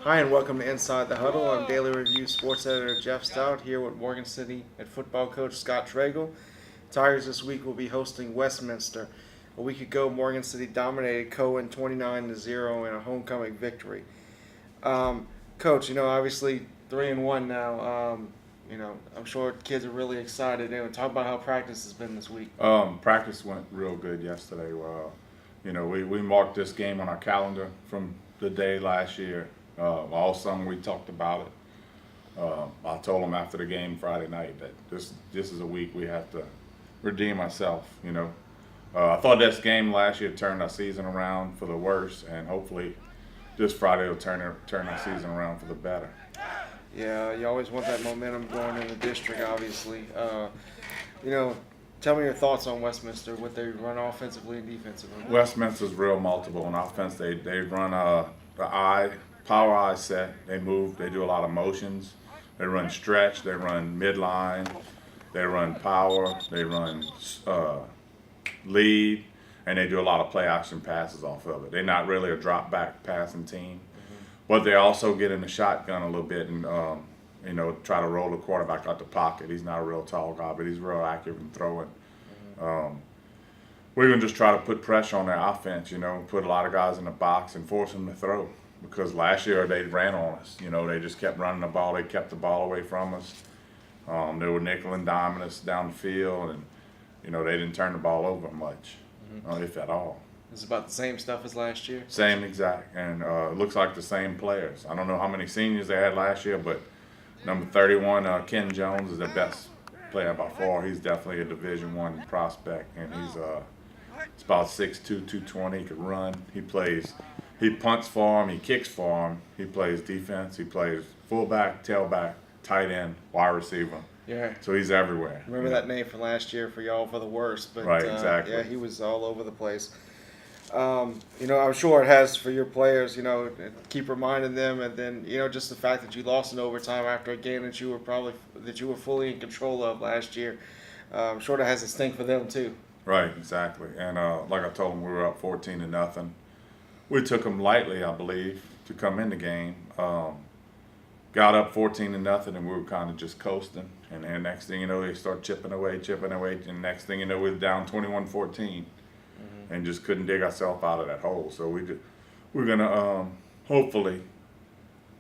Hi, and welcome to Inside the Huddle. I'm Daily Review Sports Editor Geoff Stoute here with Morgan City head football coach Scott Tregle. Tigers this week will be hosting Westminster. A week ago, Morgan City dominated Cohen 29-0 in a homecoming victory. Coach, obviously 3-1 now. I'm sure kids are really excited. Talk about how practice has been this week. Practice went real good yesterday. We marked this game on our calendar from the day last year. All summer we talked about it. I told them after the game Friday night that this is a week we have to redeem ourselves. I thought this game last year turned our season around for the worse, and hopefully this Friday will turn our season around for the better. Yeah, you always want that momentum going in the district, obviously. Tell me your thoughts on Westminster, what they run offensively and defensively. Westminster's real multiple on offense. They run the power eye set. They move. They do a lot of motions. They run stretch. They run midline. They run power. They run lead, and they do a lot of play action passes off of it. They're not really a drop back passing team, but they also get in the shotgun a little bit and try to roll the quarterback out the pocket. He's not a real tall guy, but he's real accurate in throwing. We're going to just try to put pressure on their offense, put a lot of guys in the box and force them to throw. Because last year they ran on us. They just kept running the ball. They kept the ball away from us. They were nickel and diming us down the field, and they didn't turn the ball over much, if at all. It's about the same stuff as last year? Same exact, and it looks like the same players. I don't know how many seniors they had last year, but number 31, Ken Jones, is the best player by far. He's definitely a Division I prospect, and he's about 6'2", 220. He could run. He punts for him. He kicks for him. He plays defense. He plays fullback, tailback, tight end, wide receiver. Yeah. So he's everywhere. Remember that name from last year for y'all for the worst. But, right, exactly. Yeah, he was all over the place. I'm sure it has for your players, keep reminding them, and then, just the fact that you lost in overtime after a game that you were fully in control of last year. I'm sure that has a stink for them too. Right, exactly. And like I told them, we were up 14-0. We took them lightly, I believe, to come in the game. Got up 14-0, and we were kind of just coasting. And then next thing you know, they start chipping away. And next thing you know, we're down 21-14, and just couldn't dig ourselves out of that hole. So we're gonna hopefully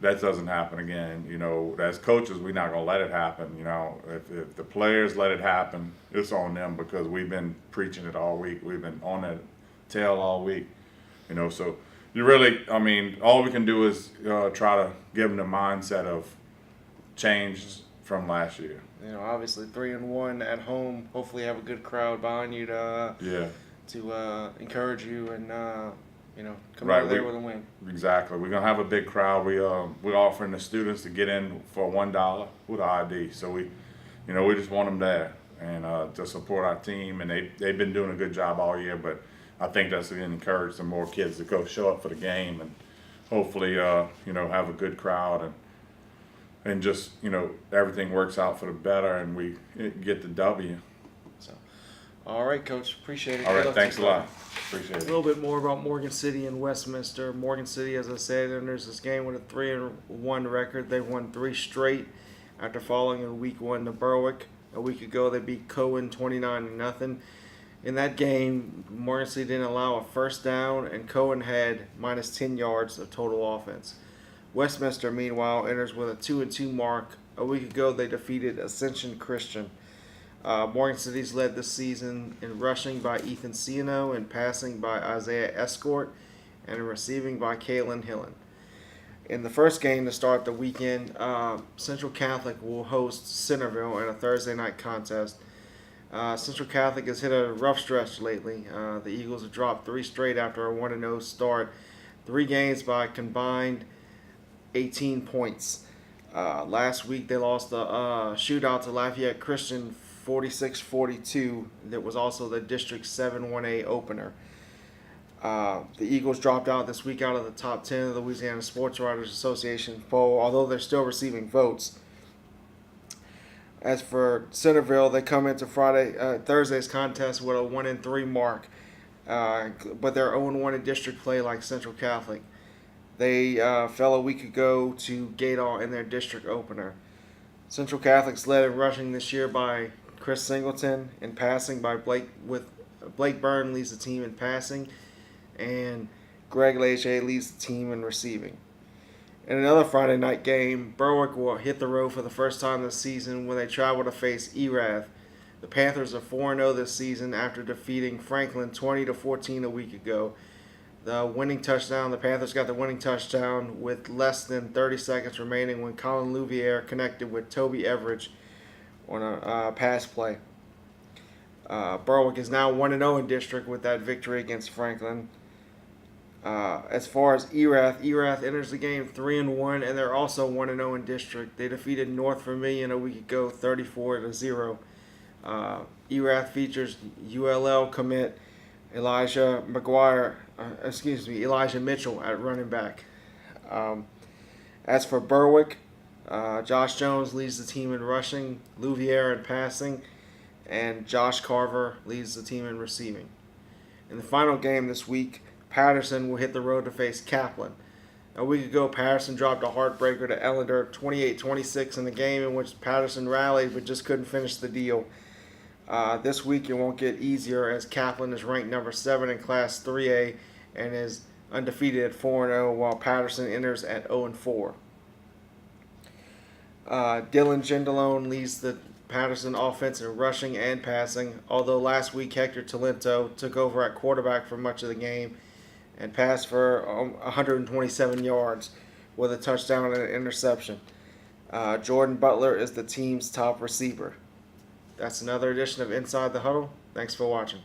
that doesn't happen again. As coaches, we're not gonna let it happen. If the players let it happen, it's on them, because we've been preaching it all week. We've been on that tail all week. So you really, all we can do is try to give them the mindset of change from last year. Obviously 3-1 at home. Hopefully, have a good crowd behind you to encourage you and come out of there with a win. Exactly. We're gonna have a big crowd. We're offering the students to get in for $1 with an ID. So we just want them there and to support our team. And they've been doing a good job all year, but I think that's going to encourage some more kids to go show up for the game, and hopefully, have a good crowd, and just, everything works out for the better, and we get the W. So, all right, Coach, appreciate it. All right, thanks a lot. Appreciate it. A little bit more about Morgan City and Westminster. Morgan City, as I said, enters this game with a 3-1 record. They won 3 straight after falling in Week 1 to Berwick. A week ago, they beat Cohen 29-0. In that game, Morgan City didn't allow a first down, and Cohen had minus 10 yards of total offense. Westminster, meanwhile, enters with a 2-2 mark. A week ago, they defeated Ascension Christian. Morgan City's led this season in rushing by Ethan Ciano, in passing by Isaiah Escort, and in receiving by Kalen Hillen. In the first game to start the weekend, Central Catholic will host Centerville in a Thursday night contest. Central Catholic has hit a rough stretch lately. The Eagles have dropped 3 straight after a 1-0 start. 3 games by combined 18 points. Last week they lost the shootout to Lafayette Christian 46-42. That was also the District 7-1A opener. The Eagles dropped out this week out of the top 10 of the Louisiana Sports Writers Association poll, although they're still receiving votes. As for Centerville, they come into Thursday's contest with a 1-3 mark, but they're 0-1 in district play like Central Catholic. They fell a week ago to Gaydon in their district opener. Central Catholics led in rushing this year by Chris Singleton, and passing by Blake Byrne leads the team in passing, and Greg Leger leads the team in receiving. In another Friday night game, Berwick will hit the road for the first time this season when they travel to face Erath. The Panthers are 4-0 this season after defeating Franklin 20-14 a week ago. The Panthers got the winning touchdown with less than 30 seconds remaining when Colin Louviere connected with Toby Everidge on a pass play. Berwick is now 1-0 in district with that victory against Franklin. As far as Erath enters the game 3-1, and they're also 1-0 in district. They defeated North Vermilion a week ago 34-0. Erath features ULL commit Elijah Mitchell at running back. As for Berwick, Josh Jones leads the team in rushing, Louviere in passing, and Josh Carver leads the team in receiving. In the final game this week, Patterson will hit the road to face Kaplan. A week ago, Patterson dropped a heartbreaker to Ellender 28-26 in the game in which Patterson rallied but just couldn't finish the deal. This week it won't get easier as Kaplan is ranked number 7 in Class 3A and is undefeated at 4-0 while Patterson enters at 0-4. Dylan Gendalone leads the Patterson offense in rushing and passing, although last week Hector Talento took over at quarterback for much of the game and passed for 127 yards with a touchdown and an interception. Jordan Butler is the team's top receiver. That's another edition of Inside the Huddle. Thanks for watching.